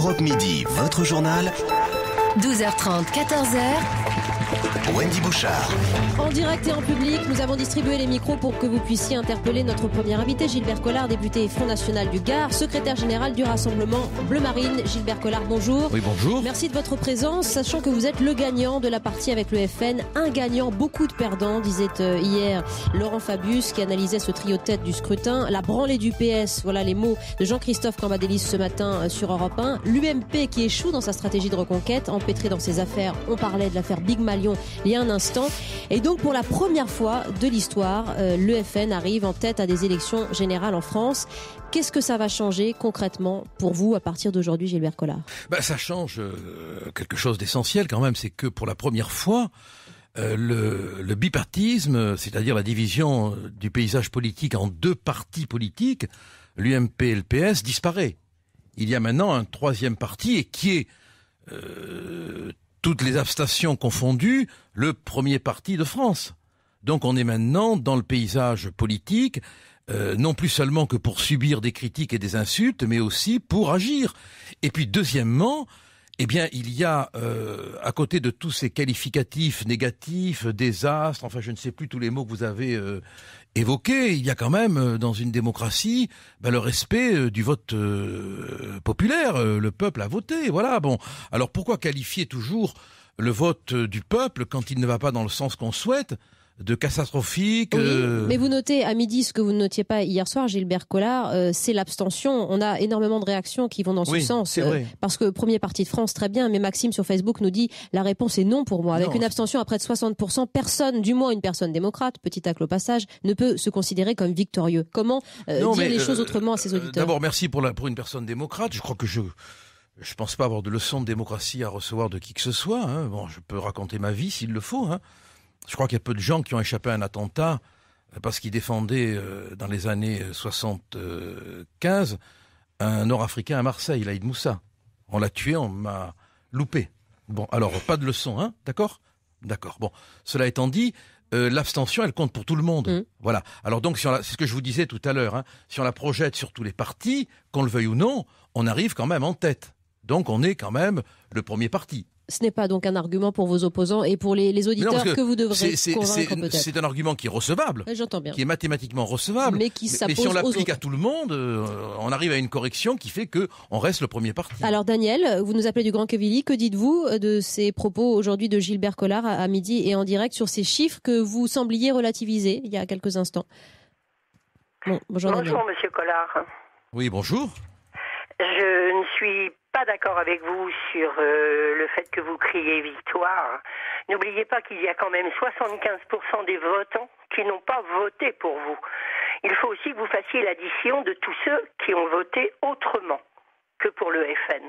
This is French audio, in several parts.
Europe Midi, votre journal. 12h30, 14h. Wendy Bouchard. En direct et en public, nous avons distribué les micros pour que vous puissiez interpeller notre premier invité, Gilbert Collard, député Front National du Gard, secrétaire général du Rassemblement Bleu Marine. Gilbert Collard, bonjour. Oui, bonjour. Merci de votre présence, sachant que vous êtes le gagnant de la partie avec le FN. Un gagnant, beaucoup de perdants, disait hier Laurent Fabius, qui analysait ce trio de tête du scrutin. La branlée du PS, voilà les mots de Jean-Christophe Cambadélis ce matin sur Europe 1. L'UMP qui échoue dans sa stratégie de reconquête, empêtré dans ses affaires. On parlait de l'affaire Big Malion il y a un instant. Et donc, pour la première fois de l'histoire, le FN arrive en tête à des élections générales en France. Qu'est-ce que ça va changer concrètement pour vous à partir d'aujourd'hui, Gilbert Collard ? Ça change quelque chose d'essentiel quand même, c'est que pour la première fois, le bipartisme, c'est-à-dire la division du paysage politique en deux partis politiques, l'UMP et le PS, disparaît. Il y a maintenant un troisième parti et qui est toutes les abstentions confondues, le premier parti de France. Donc on est maintenant dans le paysage politique, non plus seulement que pour subir des critiques et des insultes, mais aussi pour agir. Et puis deuxièmement, il y a, à côté de tous ces qualificatifs négatifs, désastres, enfin je ne sais plus tous les mots que vous avez évoqués, il y a quand même, dans une démocratie, le respect du vote populaire. Le peuple a voté, voilà. Bon, alors pourquoi qualifier toujours le vote du peuple quand il ne va pas dans le sens qu'on souhaite ? De catastrophique. Oui, mais vous notez à midi ce que vous ne notiez pas hier soir, Gilbert Collard, c'est l'abstention. On a énormément de réactions qui vont dans ce sens. C'est vrai. Parce que premier parti de France, très bien, mais Maxime sur Facebook nous dit la réponse est non pour moi. Avec une abstention à près de 60%, personne, du moins une personne démocrate, petit tacle au passage, ne peut se considérer comme victorieux. Comment dire les choses autrement à ses auditeurs ? D'abord, merci pour une personne démocrate. Je crois que je pense pas avoir de leçon de démocratie à recevoir de qui que ce soit. Hein. Bon, je peux raconter ma vie s'il le faut. Hein. Je crois qu'il y a peu de gens qui ont échappé à un attentat parce qu'ils défendaient, dans les années 75, un Nord-Africain à Marseille, Laïd Moussa. On l'a tué, on m'a loupé. Bon, alors, pas de leçon, hein, d'accord ? D'accord. Bon, cela étant dit, l'abstention, elle compte pour tout le monde. Voilà. Alors donc, c'est ce que je vous disais tout à l'heure, hein, si on la projette sur tous les partis, qu'on le veuille ou non, on arrive quand même en tête. Donc, on est quand même le premier parti. Ce n'est pas donc un argument pour vos opposants et pour les auditeurs que vous devrez convaincre peut-être. C'est un argument qui est recevable, j'entends bien. Qui est mathématiquement recevable, mais si on l'applique à tout le monde, on arrive à une correction qui fait qu'on reste le premier parti. Alors Daniel, vous nous appelez du Grand Quevilly, que dites-vous de ces propos aujourd'hui de Gilbert Collard à midi et en direct sur ces chiffres que vous sembliez relativiser il y a quelques instants ? Bonjour Daniel. Bonjour Monsieur Collard. Oui, bonjour. Je ne suis pas d'accord avec vous sur le fait que vous criez victoire. N'oubliez pas qu'il y a quand même 75% des votants qui n'ont pas voté pour vous. Il faut aussi que vous fassiez l'addition de tous ceux qui ont voté autrement que pour le FN.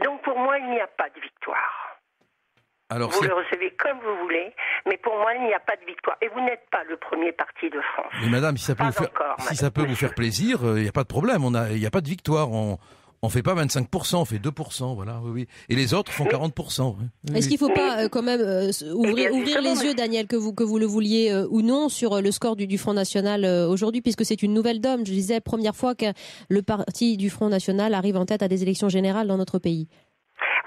Donc pour moi, il n'y a pas de victoire. Alors, vous le recevez comme vous voulez, mais pour moi, il n'y a pas de victoire. Et vous n'êtes pas le premier parti de France. Mais madame, si ça peut vous faire plaisir, il n'y a pas de problème. Il n'y a pas de victoire. On fait pas 25%, on fait 2%, voilà, oui. Et les autres font 40%. Oui. Est-ce qu'il ne faut pas quand même ouvrir les yeux, Daniel, que vous le vouliez ou non, sur le score du Front National aujourd'hui, puisque c'est une nouvelle donne. Je disais, première fois que le parti du Front National arrive en tête à des élections générales dans notre pays.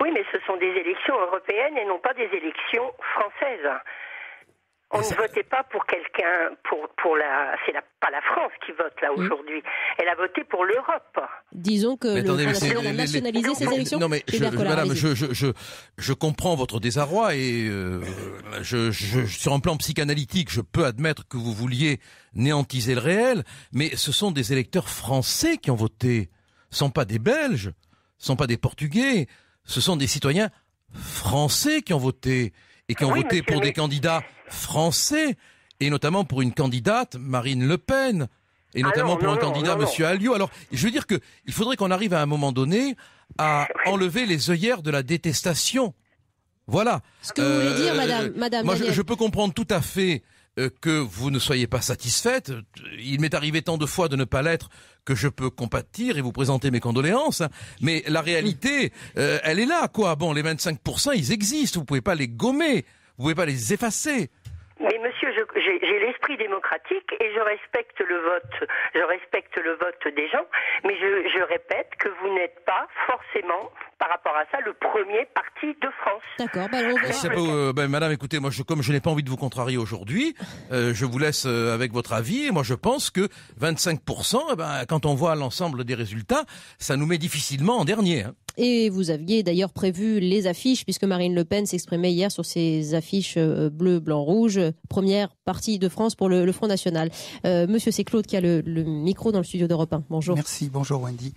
Oui, mais ce sont des élections européennes et non pas des élections françaises. On ne votait pas pour quelqu'un, pas la France qui vote là aujourd'hui. Elle a voté pour l'Europe. Disons que le Front National a nationalisé ces élections. Non mais madame, je comprends votre désarroi et sur un plan psychanalytique, je peux admettre que vous vouliez néantiser le réel, mais ce sont des électeurs français qui ont voté. Ce sont pas des Belges, ce sont pas des Portugais, ce sont des citoyens français qui ont voté. Et qui ont voté pour des candidats français, et notamment pour une candidate, Marine Le Pen, et notamment pour un candidat, Monsieur Alliot. Alors, je veux dire que il faudrait qu'on arrive à un moment donné à enlever les œillères de la détestation. Voilà. Ce que vous voulez dire, madame. Moi, je peux comprendre tout à fait que vous ne soyez pas satisfaite. Il m'est arrivé tant de fois de ne pas l'être que je peux compatir et vous présenter mes condoléances. Mais la réalité, elle est là, quoi. Bon, les 25%, ils existent. Vous pouvez pas les gommer. Vous pouvez pas les effacer. Mais monsieur, je j'ai l'esprit démocratique et je respecte le vote des gens, mais je répète que vous n'êtes pas forcément, par rapport à ça, le premier parti de France. D'accord, on va... Madame, écoutez, moi, comme je n'ai pas envie de vous contrarier aujourd'hui, je vous laisse avec votre avis. Et moi, je pense que 25%, quand on voit l'ensemble des résultats, ça nous met difficilement en dernier. Hein. Et vous aviez d'ailleurs prévu les affiches, puisque Marine Le Pen s'exprimait hier sur ces affiches bleu, blanc, rouge, première partie de France pour le Front National. Monsieur, c'est Claude qui a le micro dans le studio d'Europe 1. Bonjour. Merci, bonjour Wendy.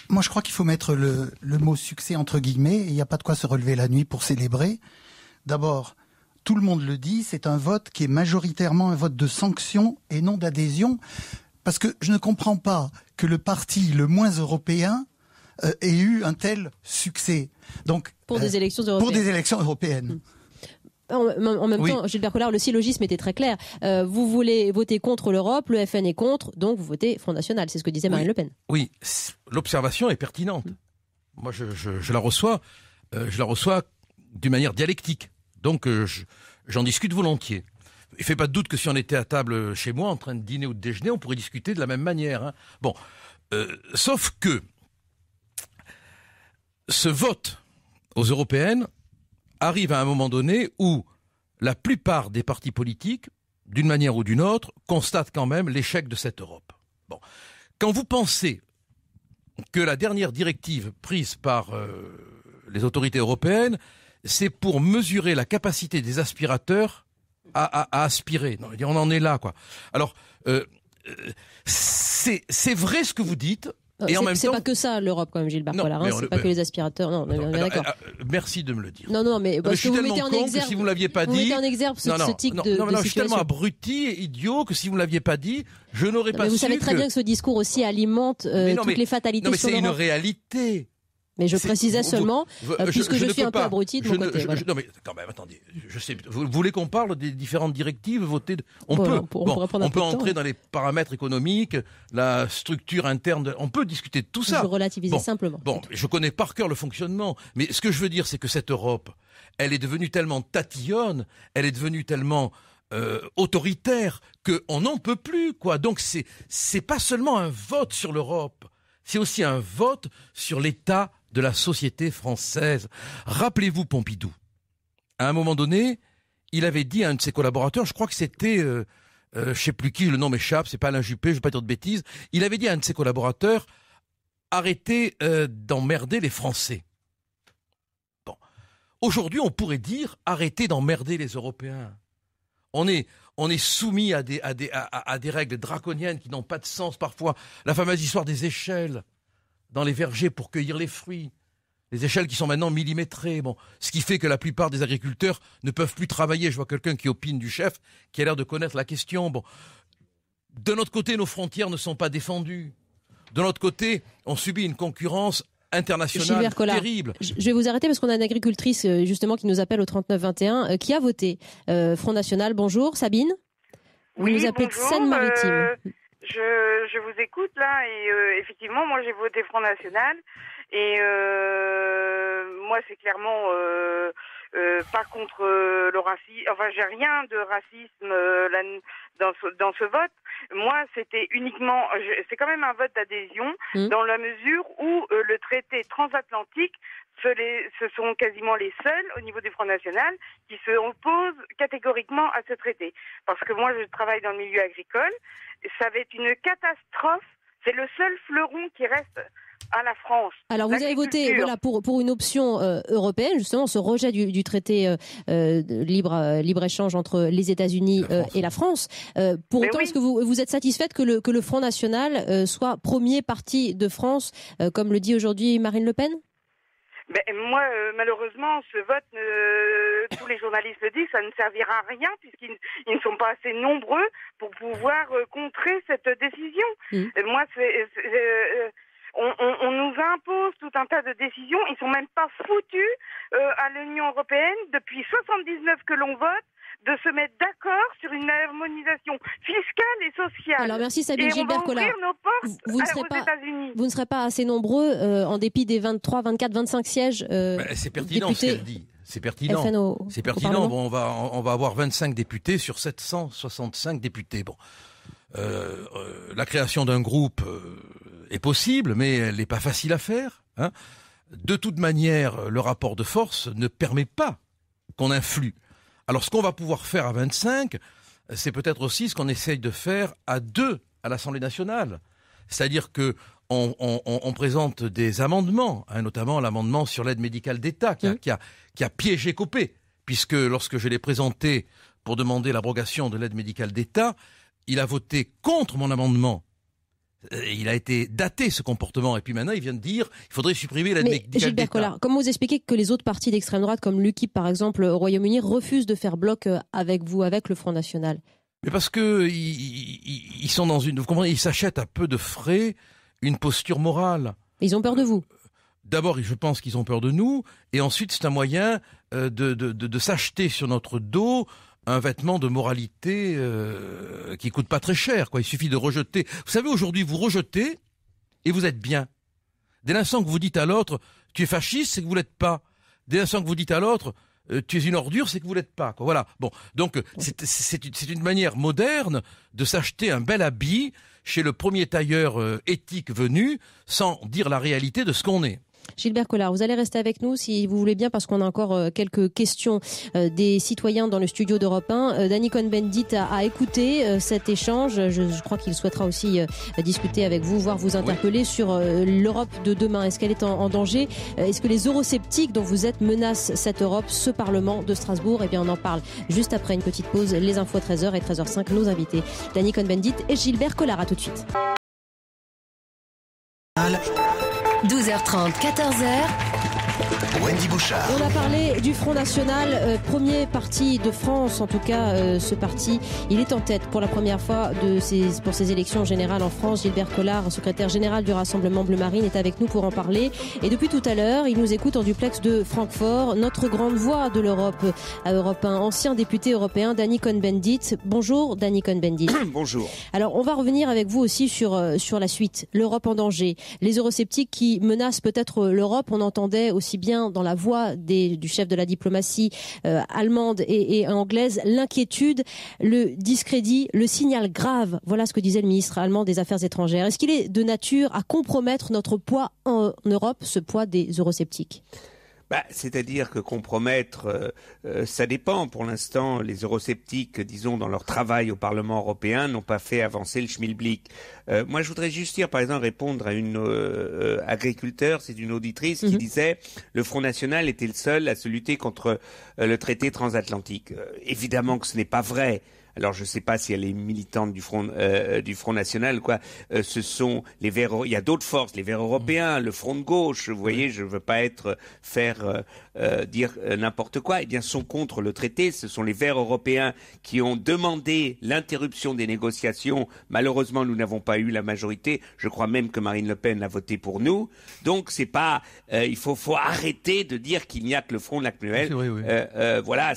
Moi, je crois qu'il faut mettre le mot succès entre guillemets. Il n'y a pas de quoi se relever la nuit pour célébrer. D'abord, tout le monde le dit, c'est un vote qui est majoritairement un vote de sanction et non d'adhésion. Parce que je ne comprends pas que le parti le moins européen ait eu un tel succès. Donc, pour des élections européennes. Pour des élections européennes. En même temps, Gilbert Collard, le syllogisme était très clair. Vous voulez voter contre l'Europe, le FN est contre, donc vous votez Front National. C'est ce que disait Marine Le Pen. Oui, l'observation est pertinente. Moi, je la reçois d'une manière dialectique. Donc, j'en discute volontiers. Il ne fait pas de doute que si on était à table chez moi, en train de dîner ou de déjeuner, on pourrait discuter de la même manière. Hein. Bon, sauf que ce vote aux européennes arrive à un moment donné où la plupart des partis politiques, d'une manière ou d'une autre, constatent quand même l'échec de cette Europe. Bon. Quand vous pensez que la dernière directive prise par les autorités européennes, c'est pour mesurer la capacité des aspirateurs à aspirer. Non, on en est là, quoi. Alors, c'est vrai ce que vous dites. Et en même temps, c'est pas que ça l'Europe quand même, Gilbert Collard. C'est pas que les aspirateurs. Non, on est d'accord. Merci de me le dire. Non, mais parce que vous mettez en exergue. Si vous ne l'aviez pas dit, vous mettez en exergue ce type de situation. Je suis tellement abruti et idiot que si vous ne l'aviez pas dit, je n'aurais pas su. Mais vous savez très bien que ce discours aussi alimente toutes les fatalités. Non, mais sur c'est l'Europe. une réalité. Mais je précisais seulement, puisque je suis un peu abruti de mon côté. Non mais quand même, attendez, je sais. Vous voulez qu'on parle des différentes directives votées On peut entrer dans les paramètres économiques, la structure interne. On peut discuter de tout ça. Je relativisais simplement. Bon, je connais par cœur le fonctionnement, mais ce que je veux dire, c'est que cette Europe, elle est devenue tellement tatillonne, elle est devenue tellement autoritaire qu'on n'en peut plus, quoi. Donc c'est pas seulement un vote sur l'Europe, c'est aussi un vote sur l'état de la société française. Rappelez-vous Pompidou. À un moment donné, il avait dit à un de ses collaborateurs, je crois que c'était, je sais plus qui, le nom m'échappe, c'est pas Alain Juppé, je vais pas dire de bêtises, il avait dit à un de ses collaborateurs, arrêtez d'emmerder les Français. Bon. Aujourd'hui, on pourrait dire, arrêtez d'emmerder les Européens. On est soumis à des règles draconiennes qui n'ont pas de sens parfois. La fameuse histoire des échelles dans les vergers pour cueillir les fruits. Les échelles qui sont maintenant millimétrées. Bon, ce qui fait que la plupart des agriculteurs ne peuvent plus travailler. Je vois quelqu'un qui opine du chef, qui a l'air de connaître la question. Bon, de notre côté, nos frontières ne sont pas défendues. De notre côté, on subit une concurrence internationale terrible. Je vais vous arrêter parce qu'on a une agricultrice justement qui nous appelle au 3921 qui a voté Front National. Bonjour Sabine. Vous nous appelez de Seine-Maritime. Je vous écoute là et effectivement moi j'ai voté Front National et moi c'est clairement pas contre le racisme. Enfin j'ai rien de racisme dans ce vote. Moi c'était uniquement, c'est quand même un vote d'adhésion dans la mesure où le traité transatlantique ce sont quasiment les seuls au niveau du Front National qui se opposent catégoriquement à ce traité. Parce que moi, je travaille dans le milieu agricole. Ça va être une catastrophe. C'est le seul fleuron qui reste à la France. Alors, vous avez voté pour une option européenne, justement, ce rejet du traité de libre-échange entre les États-Unis et la France. Pour autant, est-ce que vous êtes satisfaite que le Front National soit premier parti de France, comme le dit aujourd'hui Marine Le Pen ? Moi, malheureusement, ce vote, tous les journalistes le disent, ça ne servira à rien puisqu'ils ne sont pas assez nombreux pour pouvoir contrer cette décision. Moi, on nous impose tout un tas de décisions. Ils sont même pas foutus à l'Union européenne depuis 79 que l'on vote de se mettre d'accord sur une harmonisation fiscale et sociale. Alors merci Sabine Gilbert Collard. Vous ne serez pas assez nombreux en dépit des 23, 24, 25 sièges c'est pertinent ce qu'elle dit. c'est pertinent. FN C'est pertinent. Bon, on va avoir 25 députés sur 765 députés. Bon, la création d'un groupe est possible, mais elle n'est pas facile à faire. Hein. De toute manière, le rapport de force ne permet pas qu'on influe. Alors, ce qu'on va pouvoir faire à 25, c'est peut-être aussi ce qu'on essaye de faire à 2 à l'Assemblée nationale. C'est-à-dire que on présente des amendements, hein, notamment l'amendement sur l'aide médicale d'État qui a piégé Copé, puisque lorsque je l'ai présenté pour demander l'abrogation de l'aide médicale d'État, il a voté contre mon amendement. Il a été daté, ce comportement, et puis maintenant il vient de dire qu'il faudrait supprimer l'aide médicale d'État. Gilbert Collard, comment vous expliquez que les autres partis d'extrême droite, comme l'UKIP par exemple au Royaume-Uni, refusent de faire bloc avec vous, avec le Front National? Mais parce que ils sont dans vous comprenez, ils s'achètent à peu de frais une posture morale. Ils ont peur de vous. D'abord, je pense qu'ils ont peur de nous, et ensuite c'est un moyen de s'acheter sur notre dos un vêtement de moralité qui coûte pas très cher, quoi. Il suffit de rejeter. Vous savez, aujourd'hui, vous rejetez et vous êtes bien. Dès l'instant que vous dites à l'autre, tu es fasciste, c'est que vous l'êtes pas. Dès l'instant que vous dites à l'autre, tu es une ordure, c'est que vous l'êtes pas, quoi. Voilà. Bon, donc c'est une manière moderne de s'acheter un bel habit chez le premier tailleur éthique venu, sans dire la réalité de ce qu'on est. Gilbert Collard, vous allez rester avec nous si vous voulez bien, parce qu'on a encore quelques questions des citoyens dans le studio d'Europe 1. Danny Cohn-Bendit a écouté cet échange. Je crois qu'il souhaitera aussi discuter avec vous, voire vous interpeller sur l'Europe de demain. Est-ce qu'elle est en danger? Est-ce que les eurosceptiques dont vous êtes menacent cette Europe, ce Parlement de Strasbourg? Eh bien, on en parle juste après une petite pause. Les infos 13h et 13h05, nos invités, Danny Cohn-Bendit et Gilbert Collard. À tout de suite. 12h30, 14h. Wendy Bouchard. On a parlé du Front National, premier parti de France, en tout cas ce parti, il est en tête pour la première fois pour ces élections générales en France. Gilbert Collard, secrétaire général du Rassemblement Bleu Marine, est avec nous pour en parler. Et depuis tout à l'heure, il nous écoute en duplex de Francfort, notre grande voix de l'Europe à Europe 1, ancien député européen, Danny Cohn-Bendit. Bonjour Danny Cohn-Bendit. Bonjour. Alors on va revenir avec vous aussi sur la suite, l'Europe en danger, les eurosceptiques qui menacent peut-être l'Europe. On entendait aussi bien dans la voix du chef de la diplomatie allemande et anglaise l'inquiétude, le discrédit, le signal grave. Voilà ce que disait le ministre allemand des Affaires étrangères. Est-ce qu'il est de nature à compromettre notre poids en Europe, ce poids des eurosceptiques ? C'est-à-dire que compromettre, ça dépend. Pour l'instant, les eurosceptiques, disons, dans leur travail au Parlement européen, n'ont pas fait avancer le schmilblick. Moi, je voudrais juste dire, par exemple, répondre à une agriculteur, c'est une auditrice qui disait le Front National était le seul à se lutter contre le traité transatlantique. Évidemment que ce n'est pas vrai. Alors je ne sais pas si elle est militante du Front National, quoi. Ce sont les Verts. Il y a d'autres forces, les Verts européens, le Front de gauche. Vous voyez, je ne veux pas dire n'importe quoi. Eh bien, sont contre le traité. Ce sont les Verts européens qui ont demandé l'interruption des négociations. Malheureusement, nous n'avons pas eu la majorité. Je crois même que Marine Le Pen a voté pour nous. Donc c'est pas. Il faut arrêter de dire qu'il n'y a que le Front National. Oui. Voilà.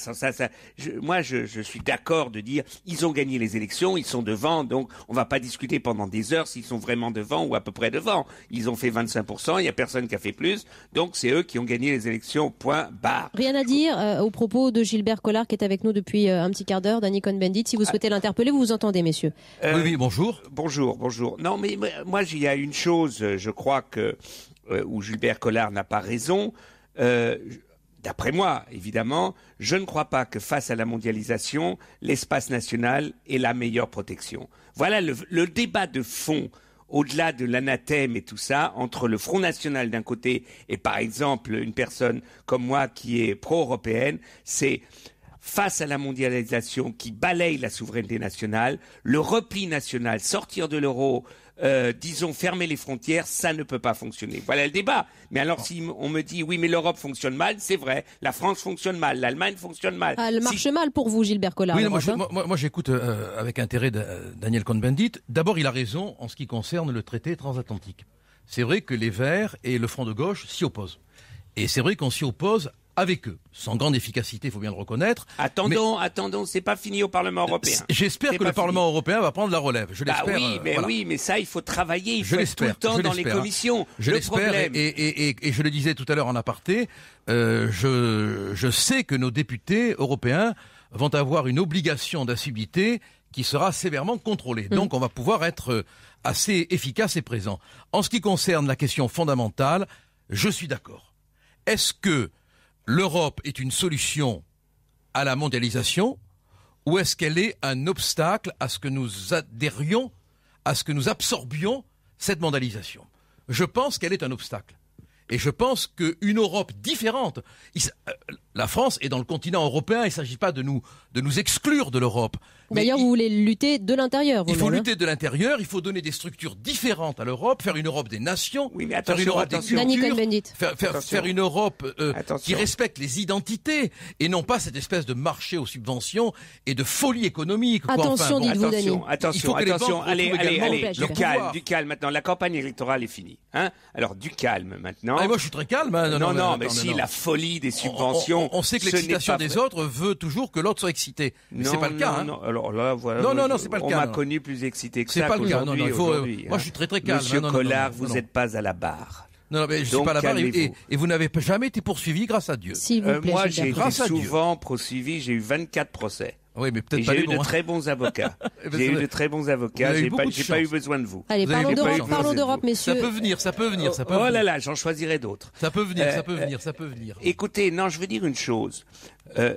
Moi, je suis d'accord de dire. Ils ont gagné les élections, ils sont devant, donc on va pas discuter pendant des heures s'ils sont vraiment devant ou à peu près devant. Ils ont fait 25%, il y a personne qui a fait plus, donc c'est eux qui ont gagné les élections, point barre. Rien à dire au propos de Gilbert Collard qui est avec nous depuis un petit quart d'heure, Danny Cohn-Bendit. Si vous souhaitez l'interpeller, vous entendez, messieurs. Oui, bonjour. Bonjour. Non, mais moi, il y a une chose, je crois que où Gilbert Collard n'a pas raison. D'après moi, évidemment, je ne crois pas que face à la mondialisation, l'espace national est la meilleure protection. Voilà le débat de fond, au-delà de l'anathème et tout ça, entre le Front National d'un côté et par exemple une personne comme moi qui est pro-européenne, c'est face à la mondialisation qui balaye la souveraineté nationale, le repli national, sortir de l'euro, disons fermer les frontières, ça ne peut pas fonctionner. Voilà le débat. Mais alors si on me dit oui mais l'Europe fonctionne mal, c'est vrai. La France fonctionne mal, l'Allemagne fonctionne mal. Elle marche mal pour vous, Gilbert Collard. Oui, moi j'écoute avec intérêt Daniel Cohn-Bendit. D'abord il a raison en ce qui concerne le traité transatlantique. C'est vrai que les Verts et le Front de gauche s'y opposent. Et c'est vrai qu'on s'y oppose avec eux, sans grande efficacité, il faut bien le reconnaître. Attendons, c'est pas fini au Parlement européen. J'espère que le Parlement européen va prendre la relève. Je l'espère. Oui, mais ça, il faut travailler, il faut être tout le temps dans les commissions. Je l'espère, et je le disais tout à l'heure en aparté, je sais que nos députés européens vont avoir une obligation d'assiduité qui sera sévèrement contrôlée. Donc on va pouvoir être assez efficace et présent. En ce qui concerne la question fondamentale, je suis d'accord. Est-ce que l'Europe est une solution à la mondialisation ou est-ce qu'elle est un obstacle à ce que nous adhérions, à ce que nous absorbions cette mondialisation? Je pense qu'elle est un obstacle. Et je pense qu'une Europe différente, la France est dans le continent européen, il ne s'agit pas de nous exclure de l'Europe. D'ailleurs, vous voulez lutter de l'intérieur. Il faut lutter de l'intérieur, il faut donner des structures différentes à l'Europe, faire une Europe des nations, faire une Europe des cultures, faire une Europe qui respecte les identités, et non pas cette espèce de marché aux subventions et de folie économique. Attention, dites-vous, Dany. Attention, allez, du calme maintenant. La campagne électorale est finie. Alors, du calme maintenant. Moi, je suis très calme. La folie des subventions. On sait que l'excitation des autres veut toujours que l'autre soit excité. Mais c'est pas le cas. Alors là, voilà. Non, c'est pas le cas. On m'a connu plus excité que ça. C'est pas le cas. Aujourd'hui. Moi, je suis très calme. Monsieur Collard, vous n'êtes pas à la barre. Non, mais je suis pas à la barre et vous n'avez jamais été poursuivi grâce à Dieu. S'il vous plaît, moi, j'ai été souvent poursuivi. J'ai eu 24 procès. Oui, mais peut-être pas j'ai eu de très bons avocats. J'ai eu de très bons avocats. J'ai pas eu besoin de vous. Allez, parlons d'Europe, messieurs. Ça peut venir. Oh là là, j'en choisirai d'autres. Ça peut venir. Écoutez, je veux dire une chose.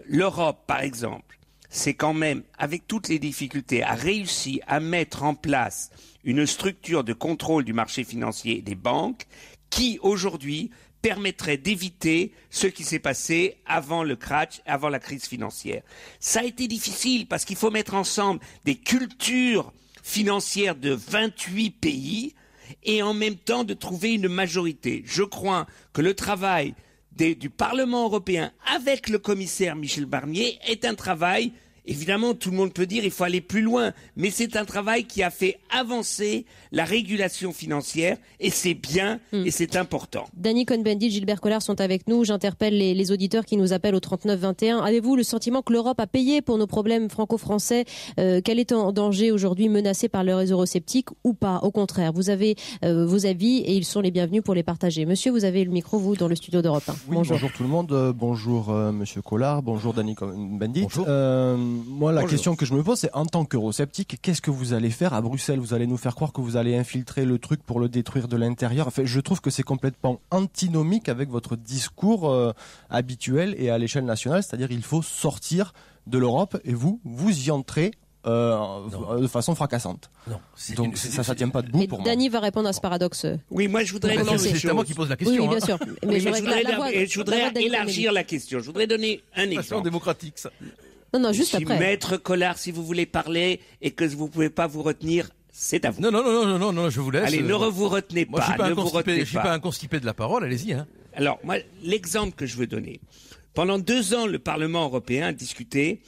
L'Europe, par exemple, c'est quand même, avec toutes les difficultés, a réussi à mettre en place une structure de contrôle du marché financier et des banques qui, aujourd'hui, permettrait d'éviter ce qui s'est passé avant le crash, avant la crise financière. Ça a été difficile parce qu'il faut mettre ensemble des cultures financières de 28 pays et en même temps de trouver une majorité. Je crois que le travail du Parlement européen avec le commissaire Michel Barnier est un travail, évidemment tout le monde peut dire il faut aller plus loin, mais c'est un travail qui a fait avancer la régulation financière et c'est bien et c'est important. Dany Cohn-Bendit, Gilbert Collard sont avec nous. J'interpelle les auditeurs qui nous appellent au 39-21. Avez-vous le sentiment que l'Europe a payé pour nos problèmes franco-français, qu'elle est en danger aujourd'hui, menacée par les eurosceptiques ou pas? Au contraire, vous avez vos avis et ils sont les bienvenus pour les partager. Monsieur, vous avez le micro, vous, dans le studio d'Europe 1. Oui, bonjour tout le monde, bonjour Monsieur Collard, bonjour Dany Cohn-Bendit. Moi, la question que je me pose, c'est en tant qu'eurosceptique, qu'est-ce que vous allez faire à Bruxelles? Vous allez nous faire croire que vous allez infiltrer le truc pour le détruire de l'intérieur. Enfin, je trouve que c'est complètement antinomique avec votre discours habituel et à l'échelle nationale, c'est-à-dire il faut sortir de l'Europe et vous y entrez de façon fracassante. Non, donc ça tient pas debout pour moi. Dany va répondre à ce paradoxe. Oui, moi je voudrais c'est moi qui pose la question. Oui, bien sûr. Mais je voudrais élargir la question. Je voudrais donner un exemple. C'est démocratique, ça. Non, juste après. Maître Collard, si vous voulez parler et que vous pouvez pas vous retenir, c'est à vous. Non, je vous laisse. Allez, ne vous retenez pas. Je suis pas un constipé de la parole, allez-y. Alors, moi, l'exemple que je veux donner. Pendant 2 ans, le Parlement européen a discuté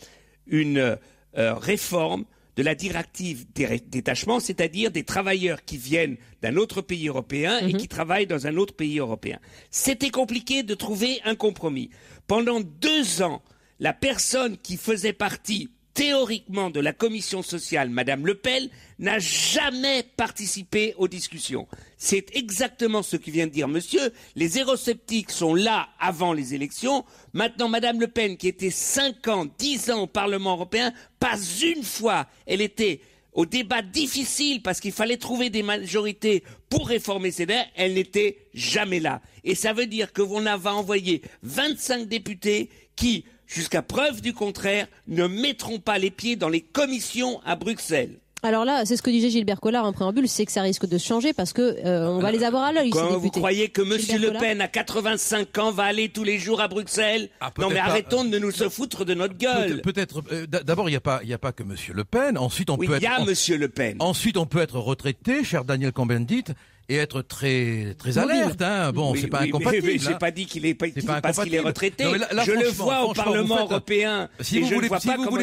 une réforme de la directive détachement, c'est-à-dire des travailleurs qui viennent d'un autre pays européen et qui travaillent dans un autre pays européen. C'était compliqué de trouver un compromis. Pendant 2 ans, la personne qui faisait partie théoriquement de la commission sociale, Madame Le Pen, n'a jamais participé aux discussions. C'est exactement ce que vient de dire monsieur. Les eurosceptiques sont là avant les élections. Maintenant, Madame Le Pen, qui était 5 ans, 10 ans au Parlement européen, pas une fois, elle était au débat difficile parce qu'il fallait trouver des majorités pour réformer ces débats, elle n'était jamais là. Et ça veut dire qu'on va envoyer 25 députés qui, jusqu'à preuve du contraire, ne mettront pas les pieds dans les commissions à Bruxelles. Alors là, c'est ce que disait Gilbert Collard en préambule, c'est que ça risque de changer parce que on va les avoir à l'œil, ces députés. Vous croyez que monsieur Le Pen, à 85 ans, va aller tous les jours à Bruxelles? Non mais arrêtons de nous se foutre de notre gueule. Peut-être. D'abord, il y a pas que monsieur Le Pen. Ensuite, on peut être. Il y a monsieur Le Pen. Ensuite, on peut être retraité, cher Daniel Cohn-Bendit, et être très alerte. Bon, c'est pas incompatible. Mais j'ai pas dit qu'il est parce qu'il est retraité. Non, là, je le vois au Parlement européen. Si vous voulez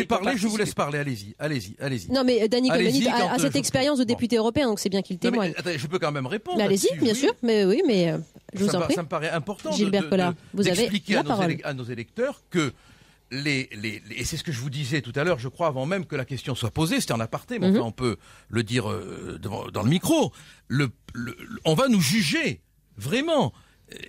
parler, je vous laisse parler. Allez-y. Non, mais Dany Cohn-Bendit a cette expérience de député européen, donc c'est bien qu'il témoigne. Attendez, je peux quand même répondre. Allez-y, bien sûr. Mais oui, mais Je vous en prie. Ça me paraît important Gilbert Collard, vous avez d'expliquer la parole. à nos électeurs que et c'est ce que je vous disais tout à l'heure, je crois, avant même que la question soit posée, c'était en aparté, mais enfin on peut le dire dans le micro, on va nous juger, vraiment.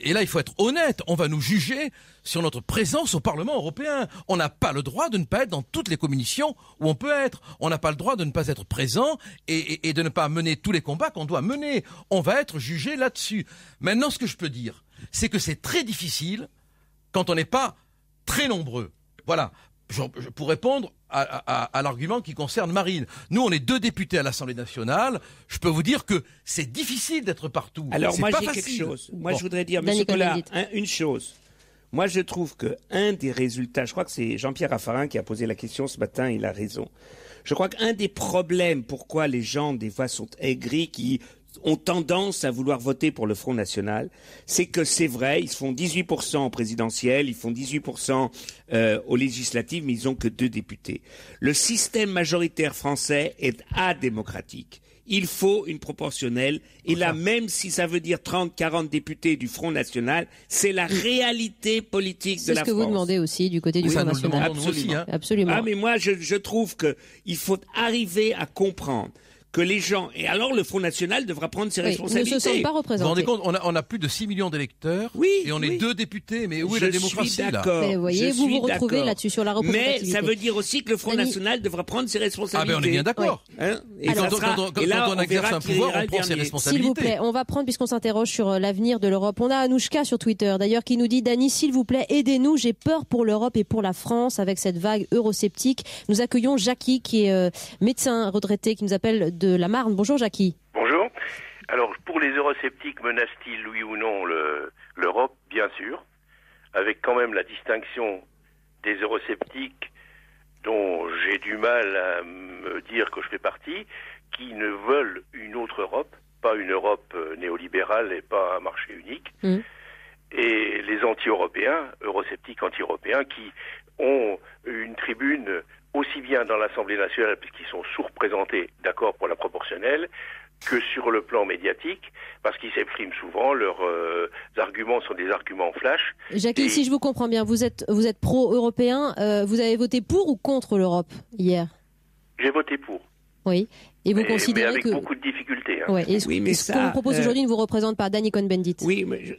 Et là, il faut être honnête, on va nous juger sur notre présence au Parlement européen. On n'a pas le droit de ne pas être dans toutes les commissions où on peut être. On n'a pas le droit de ne pas être présent et de ne pas mener tous les combats qu'on doit mener. On va être jugé là-dessus. Maintenant, ce que je peux dire, c'est que c'est très difficile quand on n'est pas très nombreux. Voilà. Pour répondre à l'argument qui concerne Marine. Nous, on est 2 députés à l'Assemblée nationale. Je peux vous dire que c'est difficile d'être partout. Alors moi, j'ai facile. quelque chose. Moi, je voudrais dire, Monsieur Collard, une chose. Moi, je trouve que un des résultats, je crois que c'est Jean-Pierre Raffarin qui a posé la question ce matin, il a raison. Je crois qu'un des problèmes pourquoi les gens, des fois, sont aigris, qui ont tendance à vouloir voter pour le Front National, c'est que c'est vrai, ils font 18% en présidentielle, ils font 18% aux législatives, mais ils n'ont que 2 députés. Le système majoritaire français est adémocratique. Il faut une proportionnelle, et là, même si ça veut dire 30, 40 députés du Front National, c'est la réalité politique de la France. C'est ce que vous demandez aussi du côté du Front National. Absolument. Aussi, hein. Absolument. Ah, mais moi, je trouve qu'il faut arriver à comprendre que les gens... Et alors, le Front National devra prendre ses responsabilités. Ne se sentent pas représentés. Vous vous rendez compte, on a plus de 6 millions d'électeurs, et on est 2 députés, mais où est la démocratie, là? Mais vous voyez, vous vous retrouvez là-dessus sur la représentativité. Mais ça veut dire aussi que le Front National devra prendre ses responsabilités. Ah ben on est bien d'accord. Hein, et quand on exerce un pouvoir, on prend ses responsabilités. S'il vous plaît, on va prendre, puisqu'on s'interroge sur l'avenir de l'Europe. On a Anouchka sur Twitter, d'ailleurs, qui nous dit « Dany, s'il vous plaît, aidez-nous, j'ai peur pour l'Europe et pour la France avec cette vague eurosceptique. » Nous accueillons Jackie, qui est médecin retraité, qui nous appelle de la Marne. Bonjour Jackie. Bonjour. Alors, pour les eurosceptiques, menacent-ils, oui ou non, l'Europe? Bien sûr, avec quand même la distinction des eurosceptiques dont j'ai du mal à me dire que je fais partie, qui ne veulent une autre Europe, pas une Europe néolibérale et pas un marché unique, et les anti-européens, eurosceptiques anti-européens, qui ont une tribune aussi bien dans l'Assemblée nationale, puisqu'ils sont sous-représentés, d'accord, pour la proportionnelle, que sur le plan médiatique, parce qu'ils s'expriment souvent, leurs arguments sont des arguments flash. Jackie, si je vous comprends bien, vous êtes pro-européen, vous avez voté pour ou contre l'Europe hier? J'ai voté pour. Oui. Et vous considérez mais avec que... beaucoup de difficultés. Hein. Ouais. Et ce qu'on vous propose aujourd'hui ne vous représente pas, Dany Cohn-Bendit. Oui, mais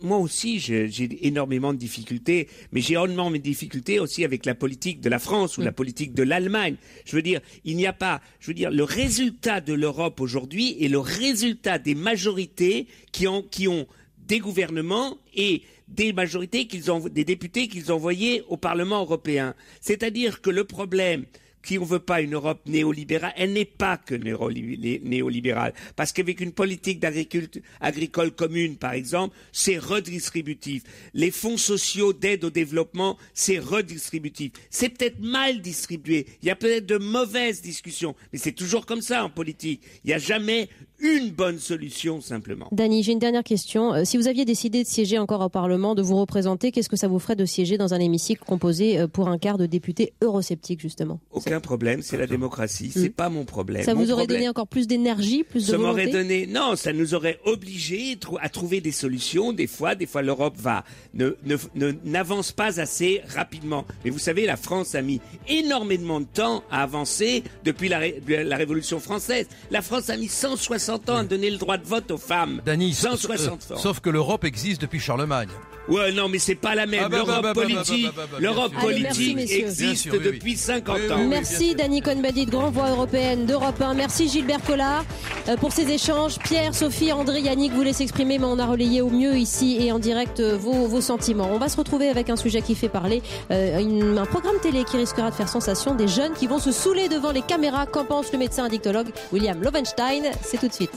moi aussi, j'ai énormément de difficultés, mais j'ai énormément de difficultés aussi avec la politique de la France ou la politique de l'Allemagne. Je veux dire, le résultat de l'Europe aujourd'hui est le résultat des majorités qui ont des gouvernements et des majorités des députés qu'ils ont envoyés au Parlement européen. C'est-à-dire que le problème, si on ne veut pas une Europe néolibérale, elle n'est pas que néolibérale. Parce qu'avec une politique agricole commune, par exemple, c'est redistributif. Les fonds sociaux d'aide au développement, c'est redistributif. C'est peut-être mal distribué. Il y a peut-être de mauvaises discussions. Mais c'est toujours comme ça en politique. Il n'y a jamais une bonne solution, simplement. Dany, j'ai une dernière question. Si vous aviez décidé de siéger encore au Parlement, de vous représenter, qu'est-ce que ça vous ferait de siéger dans un hémicycle composé pour un quart de députés eurosceptiques, justement? Aucun problème, c'est la démocratie, c'est pas mon problème. Ça vous aurait donné encore plus d'énergie, plus de volonté? Non, ça nous aurait obligés à trouver des solutions. Des fois l'Europe n'avance pas assez rapidement. Mais vous savez, la France a mis énormément de temps à avancer depuis la Révolution française. La France a mis 160 ans à donner le droit de vote aux femmes. Dany, 160 ans. Sauf que l'Europe existe depuis Charlemagne. Ouais, non, mais c'est pas la même. L'Europe politique existe depuis 50 ans. Merci Dany Cohn-Bendit, Grand Voix européenne d'Europe 1. Merci Gilbert Collard pour ces échanges. Pierre, Sophie, André, Yannick voulaient s'exprimer, mais on a relayé au mieux ici et en direct vos sentiments. On va se retrouver avec un sujet qui fait parler, un programme télé qui risquera de faire sensation, des jeunes qui vont se saouler devant les caméras. Qu'en pense le médecin addictologue William Lowenstein? C'est tout de suite.